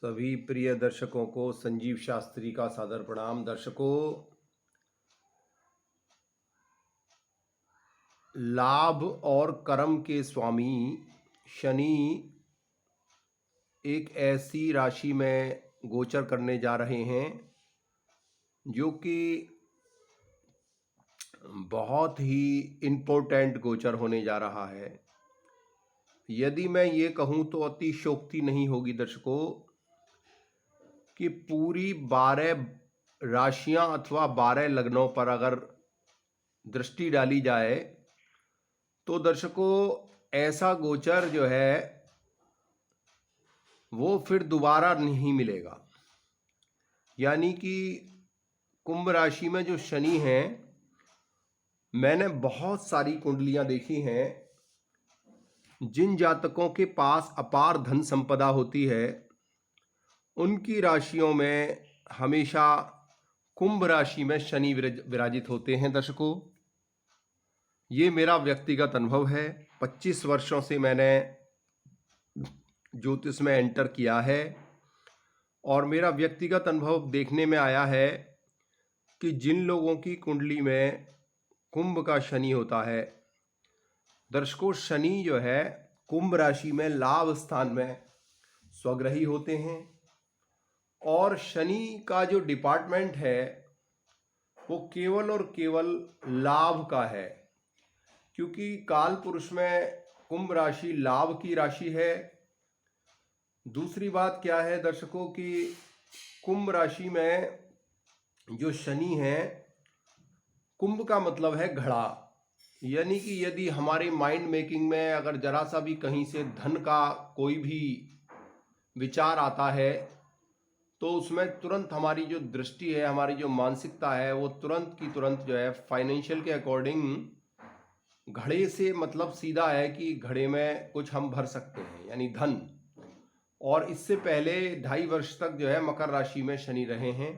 सभी प्रिय दर्शकों को संजीव शास्त्री का सादर प्रणाम। दर्शकों, लाभ और कर्म के स्वामी शनि एक ऐसी राशि में गोचर करने जा रहे हैं जो कि बहुत ही इम्पोर्टेंट गोचर होने जा रहा है। यदि मैं ये कहूँ तो अतिशयोक्ति नहीं होगी दर्शकों कि पूरी 12 राशियां अथवा 12 लग्नों पर अगर दृष्टि डाली जाए तो दर्शकों ऐसा गोचर जो है वो फिर दोबारा नहीं मिलेगा। यानी कि कुंभ राशि में जो शनि हैं, मैंने बहुत सारी कुंडलियां देखी हैं। जिन जातकों के पास अपार धन संपदा होती है उनकी राशियों में हमेशा कुंभ राशि में शनि विराजित होते हैं। दर्शकों, ये मेरा व्यक्तिगत अनुभव है। 25 वर्षों से मैंने ज्योतिष में एंटर किया है और मेरा व्यक्तिगत अनुभव देखने में आया है कि जिन लोगों की कुंडली में कुंभ का शनि होता है, दर्शकों, शनि जो है कुंभ राशि में लाभ स्थान में स्वग्रही होते हैं और शनि का जो डिपार्टमेंट है वो केवल और केवल लाभ का है, क्योंकि काल पुरुष में कुंभ राशि लाभ की राशि है। दूसरी बात क्या है दर्शकों कि कुंभ राशि में जो शनि है, कुंभ का मतलब है घड़ा। यानी कि यदि हमारे माइंड मेकिंग में अगर जरा सा भी कहीं से धन का कोई भी विचार आता है तो उसमें तुरंत हमारी जो दृष्टि है, हमारी जो मानसिकता है, वो तुरंत की तुरंत जो है फाइनेंशियल के अकॉर्डिंग घड़े से मतलब सीधा है कि घड़े में कुछ हम भर सकते हैं, यानी धन। और इससे पहले 2.5 वर्ष तक जो है मकर राशि में शनि रहे हैं।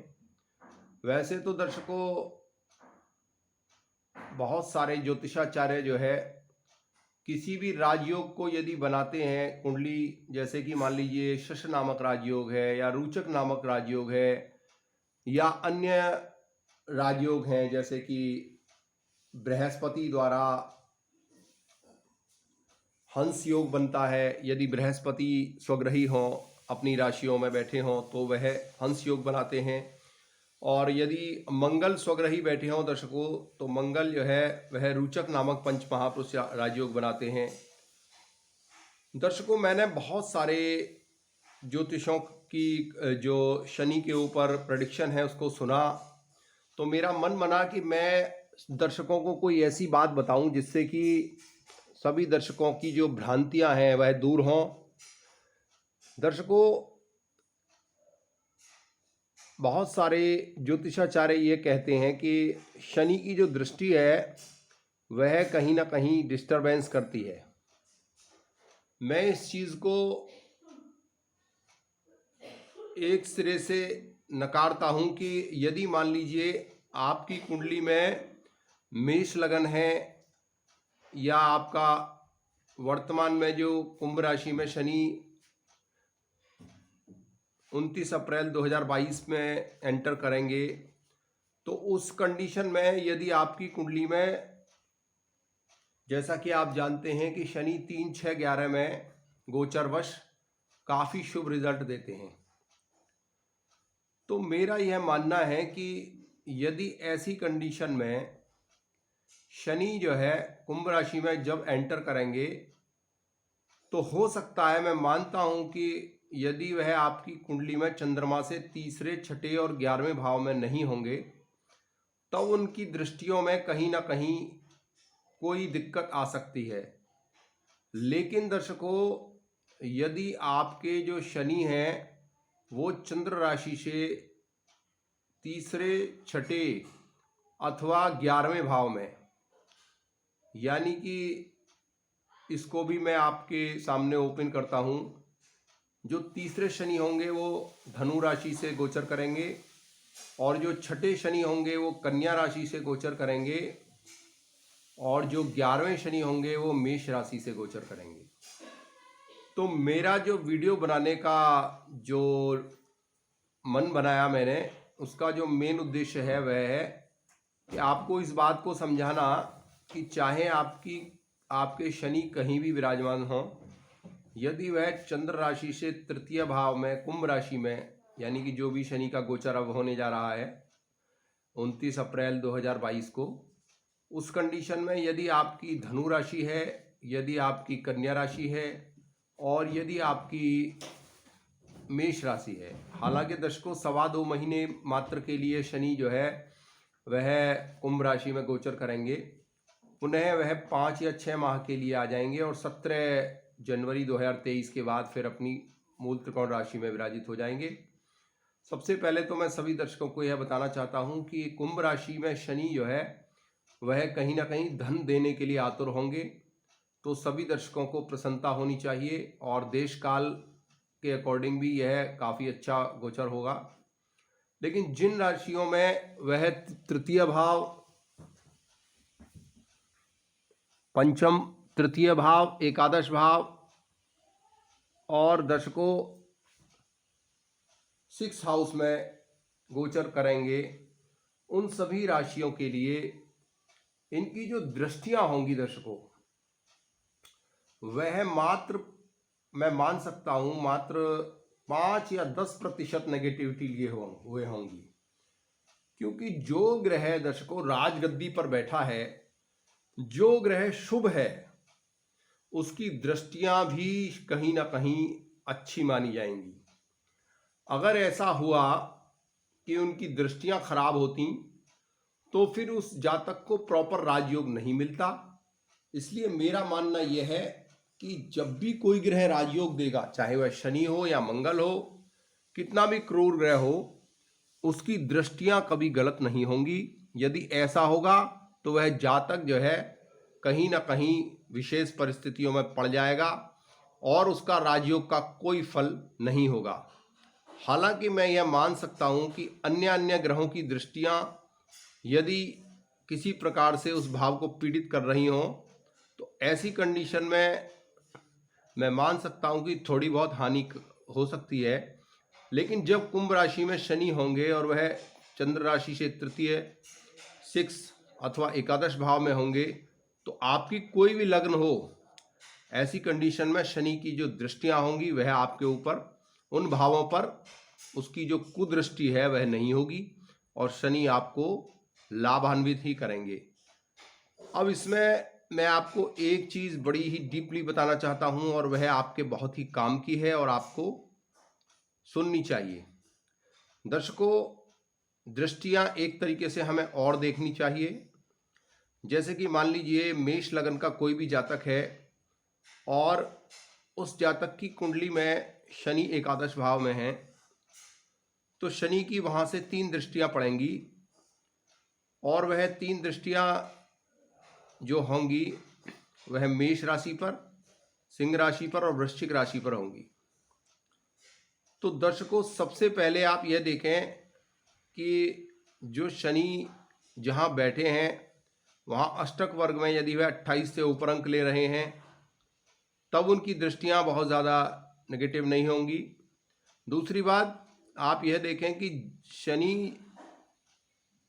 वैसे तो दर्शकों बहुत सारे ज्योतिषाचार्य जो है किसी भी राजयोग को यदि बनाते हैं कुंडली, जैसे कि मान लीजिए शश नामक राजयोग है या रूचक नामक राजयोग है या अन्य राजयोग हैं, जैसे कि बृहस्पति द्वारा हंस योग बनता है। यदि बृहस्पति स्वग्रही हों, अपनी राशियों में बैठे हों तो वह हंस योग बनाते हैं। और यदि मंगल स्वग्रही बैठे हों दर्शकों तो मंगल जो है वह रूचक नामक पंच महापुरुष राजयोग बनाते हैं। दर्शकों, मैंने बहुत सारे ज्योतिषों की जो शनि के ऊपर प्रेडिक्शन है उसको सुना, तो मेरा मन बना कि मैं दर्शकों को कोई ऐसी बात बताऊं जिससे कि सभी दर्शकों की जो भ्रांतियां हैं वह दूर हों। दर्शकों, बहुत सारे ज्योतिषाचार्य ये कहते हैं कि शनि की जो दृष्टि है वह कहीं ना कहीं डिस्टरबेंस करती है। मैं इस चीज़ को एक सिरे से नकारता हूं कि यदि मान लीजिए आपकी कुंडली में मेष लगन है या आपका वर्तमान में जो कुंभ राशि में शनि 29 अप्रैल 2022 में एंटर करेंगे, तो उस कंडीशन में यदि आपकी कुंडली में, जैसा कि आप जानते हैं कि शनि 3, 6, 11 में गोचरवश काफ़ी शुभ रिजल्ट देते हैं, तो मेरा यह मानना है कि यदि ऐसी कंडीशन में शनि जो है कुंभ राशि में जब एंटर करेंगे तो हो सकता है, मैं मानता हूं कि यदि वह आपकी कुंडली में चंद्रमा से तीसरे, छठे और 11वें भाव में नहीं होंगे तो उनकी दृष्टियों में कहीं ना कहीं कोई दिक्कत आ सकती है। लेकिन दर्शकों, यदि आपके जो शनि हैं वो चंद्र राशि से तीसरे, छठे अथवा 11वें भाव में, यानी कि इसको भी मैं आपके सामने ओपन करता हूं, जो तीसरे शनि होंगे वो धनु राशि से गोचर करेंगे और जो छठे शनि होंगे वो कन्या राशि से गोचर करेंगे और जो 11वें शनि होंगे वो मेष राशि से गोचर करेंगे। तो मेरा जो वीडियो बनाने का जो मन बनाया मैंने, उसका जो मेन उद्देश्य है वह है कि आपको इस बात को समझाना कि चाहे आपके शनि कहीं भी विराजमान हो, यदि वह चंद्र राशि से तृतीय भाव में कुंभ राशि में, यानी कि जो भी शनि का गोचर अब होने जा रहा है 29 अप्रैल 2022 को, उस कंडीशन में यदि आपकी धनु राशि है, यदि आपकी कन्या राशि है और यदि आपकी मेष राशि है। हालांकि दर्शकों 2.25 महीने मात्र के लिए शनि जो है वह कुंभ राशि में गोचर करेंगे, पुनः वह 5 या 6 माह के लिए आ जाएंगे और 17 जनवरी 2023 के बाद फिर अपनी मूल त्रिकोण राशि में विराजित हो जाएंगे। सबसे पहले तो मैं सभी दर्शकों को यह बताना चाहता हूं कि कुंभ राशि में शनि जो है वह कहीं ना कहीं धन देने के लिए आतुर होंगे, तो सभी दर्शकों को प्रसन्नता होनी चाहिए और देश काल के अकॉर्डिंग भी यह काफ़ी अच्छा गोचर होगा। लेकिन जिन राशियों में वह तृतीय भाव, पंचम, तृतीय भाव, एकादश भाव और दर्शकों 6 हाउस में गोचर करेंगे, उन सभी राशियों के लिए इनकी जो दृष्टियां होंगी दर्शकों, वह मात्र, मैं मान सकता हूं, मात्र 5 या 10% नेगेटिविटी लिए हुए होंगी। क्योंकि जो ग्रह दर्शकों राजगद्दी पर बैठा है, जो ग्रह शुभ है, उसकी दृष्टियां भी कहीं ना कहीं अच्छी मानी जाएंगी। अगर ऐसा हुआ कि उनकी दृष्टियां खराब होती तो फिर उस जातक को प्रॉपर राजयोग नहीं मिलता। इसलिए मेरा मानना यह है कि जब भी कोई ग्रह राजयोग देगा, चाहे वह शनि हो या मंगल हो, कितना भी क्रूर ग्रह हो, उसकी दृष्टियां कभी गलत नहीं होंगी। यदि ऐसा होगा तो वह जातक जो है कहीं ना कहीं विशेष परिस्थितियों में पड़ जाएगा और उसका राजयोग का कोई फल नहीं होगा। हालांकि मैं यह मान सकता हूं कि अन्य अन्य ग्रहों की दृष्टियां यदि किसी प्रकार से उस भाव को पीड़ित कर रही हों, तो ऐसी कंडीशन में मैं मान सकता हूं कि थोड़ी बहुत हानि हो सकती है। लेकिन जब कुंभ राशि में शनि होंगे और वह चंद्र राशि से तृतीय, 6 अथवा एकादश भाव में होंगे, तो आपकी कोई भी लग्न हो, ऐसी कंडीशन में शनि की जो दृष्टियां होंगी वह आपके ऊपर, उन भावों पर उसकी जो कुदृष्टि है वह नहीं होगी और शनि आपको लाभान्वित ही करेंगे। अब इसमें मैं आपको एक चीज़ बड़ी ही डीपली बताना चाहता हूं और वह आपके बहुत ही काम की है और आपको सुननी चाहिए। दर्शकों, दृष्टियां एक तरीके से हमें और देखनी चाहिए। जैसे कि मान लीजिए मेष लगन का कोई भी जातक है और उस जातक की कुंडली में शनि एकादश भाव में है, तो शनि की वहाँ से 3 दृष्टियां पड़ेंगी और वह 3 दृष्टियां जो होंगी वह मेष राशि पर, सिंह राशि पर और वृश्चिक राशि पर होंगी। तो दर्शकों, सबसे पहले आप यह देखें कि जो शनि जहाँ बैठे हैं वहाँ अष्टक वर्ग में यदि वह 28 से ऊपर अंक ले रहे हैं, तब उनकी दृष्टियाँ बहुत ज़्यादा नेगेटिव नहीं होंगी। दूसरी बात, आप यह देखें कि शनि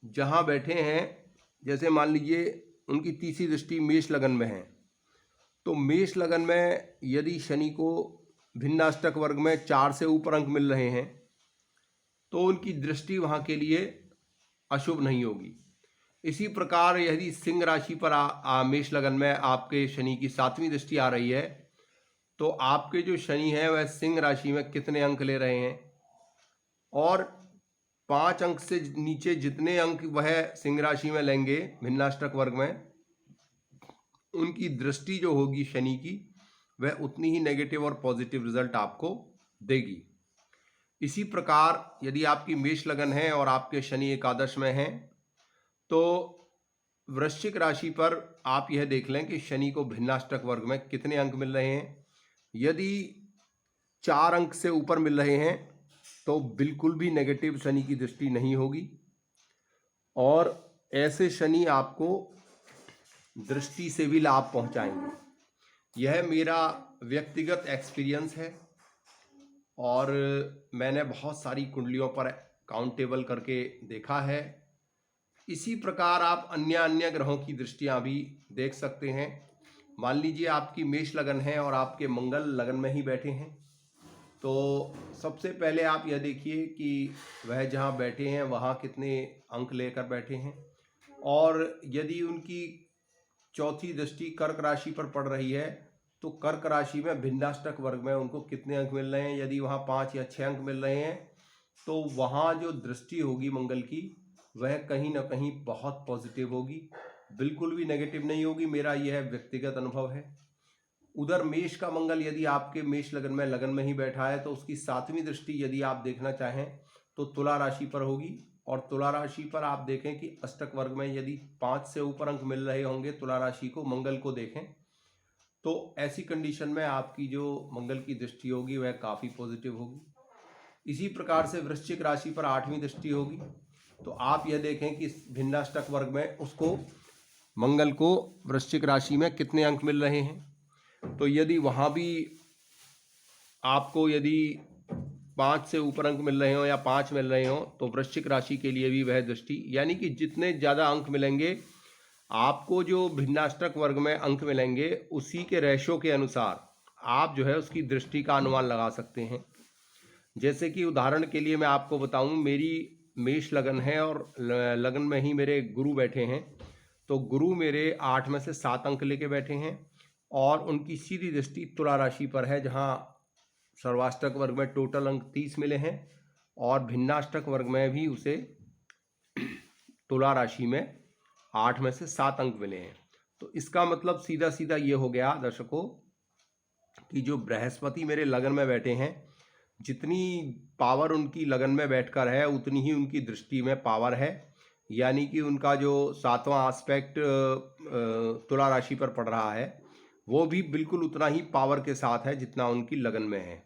जहाँ बैठे हैं, जैसे मान लीजिए उनकी तीसरी दृष्टि मेष लगन में है, तो मेष लगन में यदि शनि को भिन्नाष्टक वर्ग में 4 से ऊपर अंक मिल रहे हैं, तो उनकी दृष्टि वहाँ के लिए अशुभ नहीं होगी। इसी प्रकार यदि सिंह राशि पर मेष लगन में आपके शनि की 7वीं दृष्टि आ रही है, तो आपके जो शनि है वह सिंह राशि में कितने अंक ले रहे हैं, और 5 अंक से नीचे जितने अंक वह सिंह राशि में लेंगे भिन्नाष्टक वर्ग में, उनकी दृष्टि जो होगी शनि की वह उतनी ही नेगेटिव और पॉजिटिव रिजल्ट आपको देगी। इसी प्रकार यदि आपकी मेष लगन है और आपके शनि एकादश में हैं, तो वृश्चिक राशि पर आप यह देख लें कि शनि को भिन्नाष्टक वर्ग में कितने अंक मिल रहे हैं। यदि 4 अंक से ऊपर मिल रहे हैं तो बिल्कुल भी नेगेटिव शनि की दृष्टि नहीं होगी और ऐसे शनि आपको दृष्टि से भी लाभ पहुंचाएंगे। यह मेरा व्यक्तिगत एक्सपीरियंस है और मैंने बहुत सारी कुंडलियों पर काउंटेबल करके देखा है। इसी प्रकार आप अन्य अन्य ग्रहों की दृष्टियां भी देख सकते हैं। मान लीजिए आपकी मेष लगन है और आपके मंगल लगन में ही बैठे हैं, तो सबसे पहले आप यह देखिए कि वह जहाँ बैठे हैं वहाँ कितने अंक लेकर बैठे हैं, और यदि उनकी चौथी दृष्टि कर्क राशि पर पड़ रही है तो कर्क राशि में भिन्नाष्टक वर्ग में उनको कितने अंक मिल रहे हैं। यदि वहाँ 5 या 6 अंक मिल रहे हैं तो वहाँ जो दृष्टि होगी मंगल की वह कहीं ना कहीं बहुत पॉजिटिव होगी, बिल्कुल भी नेगेटिव नहीं होगी। मेरा यह व्यक्तिगत अनुभव है। उधर मेष का मंगल यदि आपके मेष लगन में ही बैठा है तो उसकी 7वीं दृष्टि यदि आप देखना चाहें तो तुला राशि पर होगी, और तुला राशि पर आप देखें कि अष्टक वर्ग में यदि 5 से ऊपर अंक मिल रहे होंगे तुला राशि को, मंगल को देखें, तो ऐसी कंडीशन में आपकी जो मंगल की दृष्टि होगी वह काफ़ी पॉजिटिव होगी। इसी प्रकार से वृश्चिक राशि पर 8वीं दृष्टि होगी, तो आप यह देखें कि भिन्नाष्टक वर्ग में उसको मंगल को वृश्चिक राशि में कितने अंक मिल रहे हैं। तो यदि वहाँ भी आपको यदि 5 से ऊपर अंक मिल रहे हो या 5 मिल रहे हो तो वृश्चिक राशि के लिए भी वह दृष्टि, यानी कि जितने ज़्यादा अंक मिलेंगे आपको, जो भिन्नाष्टक वर्ग में अंक मिलेंगे उसी के रेशो के अनुसार आप जो है उसकी दृष्टि का अनुमान लगा सकते हैं। जैसे कि उदाहरण के लिए मैं आपको बताऊं, मेरी मेष लगन है और लगन में ही मेरे गुरु बैठे हैं, तो गुरु मेरे 8 में से 7 अंक लेके बैठे हैं और उनकी सीधी दृष्टि तुला राशि पर है, जहां सर्वाष्टक वर्ग में टोटल अंक 30 मिले हैं और भिन्नाष्टक वर्ग में भी उसे तुला राशि में 8 में से 7 अंक मिले हैं। तो इसका मतलब सीधा सीधा ये हो गया दर्शकों कि जो बृहस्पति मेरे लगन में बैठे हैं, जितनी पावर उनकी लगन में बैठकर है उतनी ही उनकी दृष्टि में पावर है, यानी कि उनका जो 7वां एस्पेक्ट तुला राशि पर पड़ रहा है वो भी बिल्कुल उतना ही पावर के साथ है जितना उनकी लगन में है।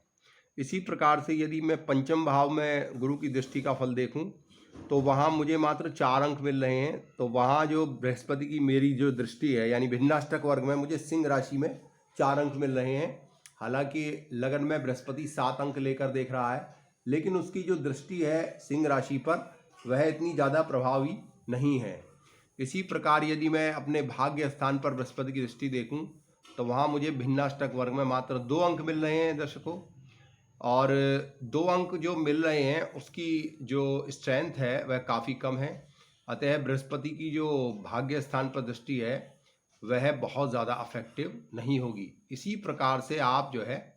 इसी प्रकार से यदि मैं पंचम भाव में गुरु की दृष्टि का फल देखूं तो वहाँ मुझे मात्र 4 अंक मिल रहे हैं। तो वहाँ जो बृहस्पति की मेरी जो दृष्टि है, यानी भिन्नाष्टक वर्ग में मुझे सिंह राशि में 4 अंक मिल रहे हैं। हालांकि लगन में बृहस्पति 7 अंक लेकर देख रहा है, लेकिन उसकी जो दृष्टि है सिंह राशि पर वह इतनी ज़्यादा प्रभावी नहीं है। इसी प्रकार यदि मैं अपने भाग्य स्थान पर बृहस्पति की दृष्टि देखूँ तो वहाँ मुझे भिन्नाष्टक वर्ग में मात्र 2 अंक मिल रहे हैं दर्शकों, और 2 अंक जो मिल रहे हैं उसकी जो स्ट्रेंथ है वह काफ़ी कम है। अतः बृहस्पति की जो भाग्य स्थान पर दृष्टि है वह बहुत ज़्यादा अफेक्टिव नहीं होगी। इसी प्रकार से आप जो है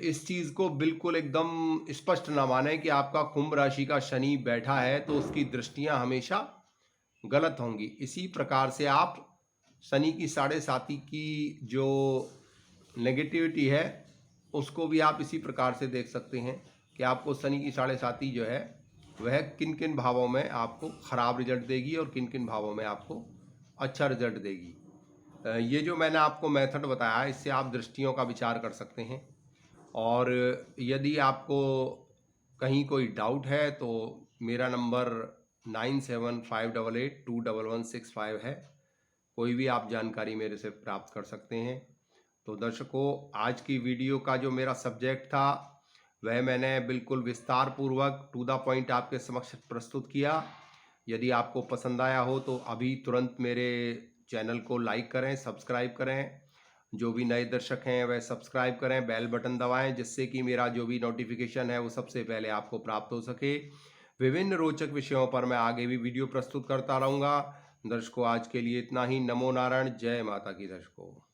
इस चीज़ को बिल्कुल एकदम स्पष्ट ना माने कि आपका कुंभ राशि का शनि बैठा है तो उसकी दृष्टियां हमेशा गलत होंगी। इसी प्रकार से आप शनि की 7.5 की जो नेगेटिविटी है उसको भी आप इसी प्रकार से देख सकते हैं कि आपको शनि की 7.5 जो है वह किन किन भावों में आपको ख़राब रिजल्ट देगी और किन किन भावों में आपको अच्छा रिजल्ट देगी। ये जो मैंने आपको मेथड बताया इससे आप दृष्टियों का विचार कर सकते हैं। और यदि आपको कहीं कोई डाउट है तो मेरा नंबर 9758821165 है। कोई भी आप जानकारी मेरे से प्राप्त कर सकते हैं। तो दर्शकों, आज की वीडियो का जो मेरा सब्जेक्ट था वह मैंने बिल्कुल विस्तार पूर्वक टू द पॉइंट आपके समक्ष प्रस्तुत किया। यदि आपको पसंद आया हो तो अभी तुरंत मेरे चैनल को लाइक करें, सब्सक्राइब करें। जो भी नए दर्शक हैं वह सब्सक्राइब करें, बेल बटन दबाएं, जिससे कि मेरा जो भी नोटिफिकेशन है वो सबसे पहले आपको प्राप्त हो सके। विभिन्न रोचक विषयों पर मैं आगे भी वीडियो प्रस्तुत करता रहूँगा। दर्शकों, आज के लिए इतना ही। नमो नारायण, जय माता की दर्शकों।